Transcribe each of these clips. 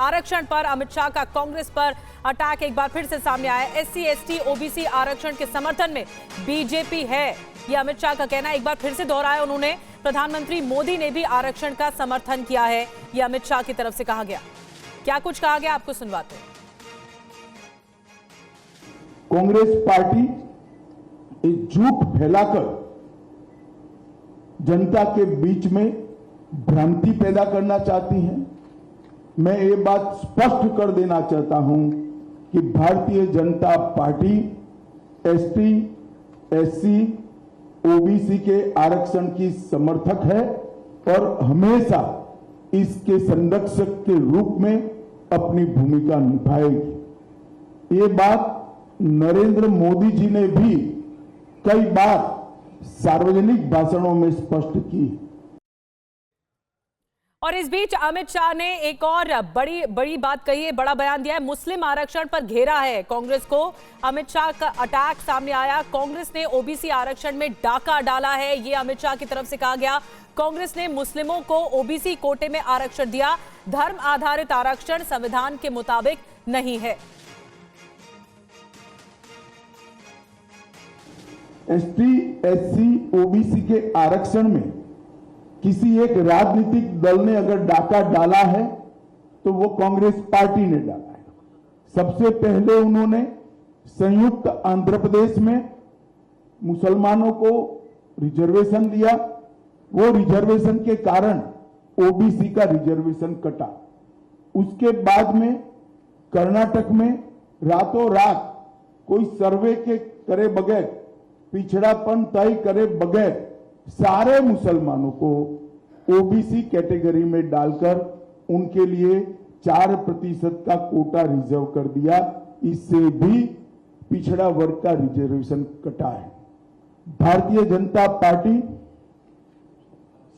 आरक्षण पर अमित शाह का कांग्रेस पर अटैक एक बार फिर से सामने आया। एससी, एसटी, ओबीसी आरक्षण के समर्थन में बीजेपी है, ये अमित शाह का कहना है। एक बार फिर से दोहराया उन्होंने। प्रधानमंत्री मोदी ने भी आरक्षण का समर्थन किया है, ये अमित शाह की तरफ से कहा गया। क्या कुछ कहा गया आपको सुनवाते हैं। कांग्रेस पार्टी एक झूठ फैलाकर जनता के बीच में भ्रांति पैदा करना चाहती हैं। मैं ये बात स्पष्ट कर देना चाहता हूं कि Bharatiya Janata party ST, SC, OBC के आरक्षण की समर्थक है और हमेशा इसके संरक्षक के रूप में अपनी भूमिका निभाएगी। ये बात नरेंद्र मोदी जी ने भी कई बार सार्वजनिक भाषणों में स्पष्ट की। और इस बीच अमित शाह ने एक और बड़ी बात कही है, बड़ा बयान दिया है। मुस्लिम आरक्षण पर घेरा है कांग्रेस को। अमित शाह का अटैक सामने आया। कांग्रेस ने ओबीसी आरक्षण में डाका डाला है, ये अमित शाह की तरफ से कहा गया। कांग्रेस ने मुस्लिमों को ओबीसी कोटे में आरक्षण दिया। धर्म आधारित आरक्षण संविधान के मुताबिक नहीं है। एसटी, एससी, ओबीसी के आरक्षण में किसी एक राजनीतिक दल ने अगर डाका डाला है तो वो कांग्रेस पार्टी ने डाला है। सबसे पहले उन्होंने संयुक्त आंध्र प्रदेश में मुसलमानों को रिजर्वेशन दिया। वो रिजर्वेशन के कारण ओबीसी का रिजर्वेशन कटा। उसके बाद में कर्नाटक में रातों रात कोई सर्वे के करे बगैर, पिछड़ापन तय करे बगैर सारे मुसलमानों को ओबीसी कैटेगरी में डालकर उनके लिए 4% का कोटा रिजर्व कर दिया। इससे भी पिछड़ा वर्ग का रिजर्वेशन कटा है। भारतीय जनता पार्टी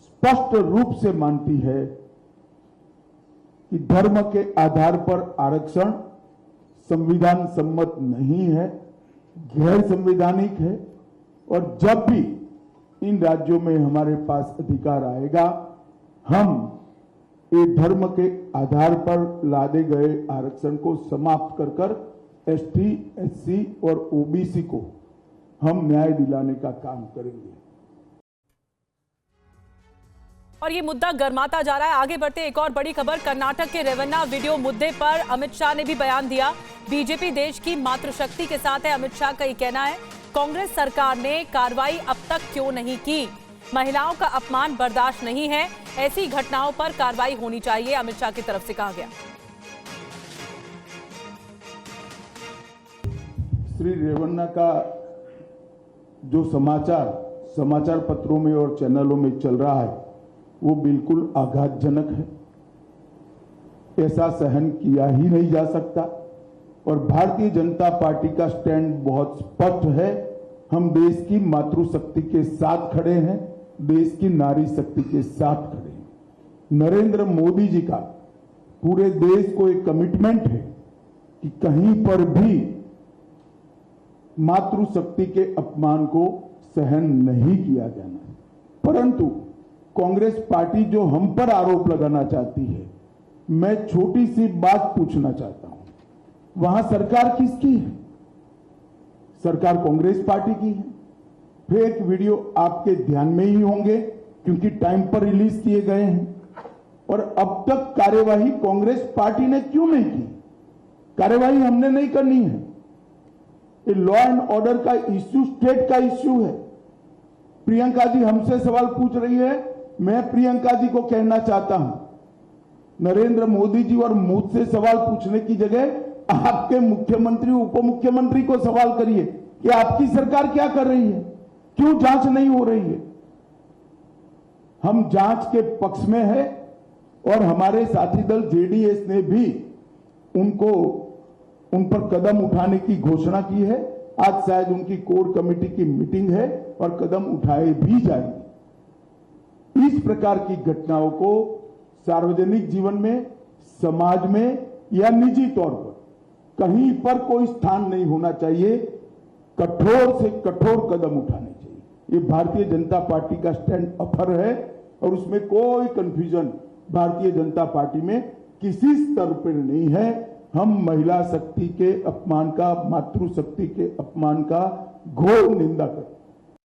स्पष्ट रूप से मानती है कि धर्म के आधार पर आरक्षण संविधान सम्मत नहीं है, गैर संवैधानिक है। और जब भी इन राज्यों में हमारे पास अधिकार आएगा, हम ये धर्म के आधार पर लादे गए आरक्षण को समाप्त कर कर एसटी, एससी और ओबीसी को हम न्याय दिलाने का काम करेंगे। और ये मुद्दा गर्माता जा रहा है। आगे बढ़ते एक और बड़ी खबर। कर्नाटक के रेवन्ना वीडियो मुद्दे पर अमित शाह ने भी बयान दिया। बीजेपी देश की मातृशक्ति के साथ है, अमित शाह का ये कहना है। कांग्रेस सरकार ने कार्रवाई अब तक क्यों नहीं की? महिलाओं का अपमान बर्दाश्त नहीं है, ऐसी घटनाओं पर कार्रवाई होनी चाहिए, अमित शाह की तरफ से कहा गया। श्री रेवन्ना का जो समाचार पत्रों में और चैनलों में चल रहा है वो बिल्कुल आघातजनक है। ऐसा सहन किया ही नहीं जा सकता। और भारतीय जनता पार्टी का स्टैंड बहुत स्पष्ट है। हम देश की मातृशक्ति के साथ खड़े हैं, देश की नारी शक्ति के साथ खड़े हैं। नरेंद्र मोदी जी का पूरे देश को एक कमिटमेंट है कि कहीं पर भी मातृशक्ति के अपमान को सहन नहीं किया जाना। परंतु कांग्रेस पार्टी जो हम पर आरोप लगाना चाहती है, मैं छोटी सी बात पूछना चाहता हूं। वहां सरकार किसकी है? सरकार कांग्रेस पार्टी की है। फेक वीडियो आपके ध्यान में ही होंगे क्योंकि टाइम पर रिलीज किए गए हैं। और अब तक कार्यवाही कांग्रेस पार्टी ने क्यों नहीं की? कार्यवाही हमने नहीं करनी है। ये लॉ एंड ऑर्डर का इश्यू स्टेट का इश्यू है। प्रियंका जी हमसे सवाल पूछ रही है, मैं प्रियंका जी को कहना चाहता हूं, नरेंद्र मोदी जी और मुझसे सवाल पूछने की जगह आपके मुख्यमंत्री, उप मुख्यमंत्री को सवाल करिए कि आपकी सरकार क्या कर रही है, क्यों जांच नहीं हो रही है। हम जांच के पक्ष में है और हमारे साथी दल जेडीएस ने भी उन पर कदम उठाने की घोषणा की है। आज शायद उनकी कोर कमेटी की मीटिंग है और कदम उठाए भी जाएंगे। इस प्रकार की घटनाओं को सार्वजनिक जीवन में, समाज में या निजी तौर पर कहीं पर कोई स्थान नहीं होना चाहिए। कठोर से कठोर कदम उठाने चाहिए। ये भारतीय जनता पार्टी का स्टैंड अपर है और उसमें कोई कंफ्यूजन भारतीय जनता पार्टी में किसी स्तर पर नहीं है। हम महिला शक्ति के अपमान का, मातृशक्ति के अपमान का घोर निंदा करते हैं।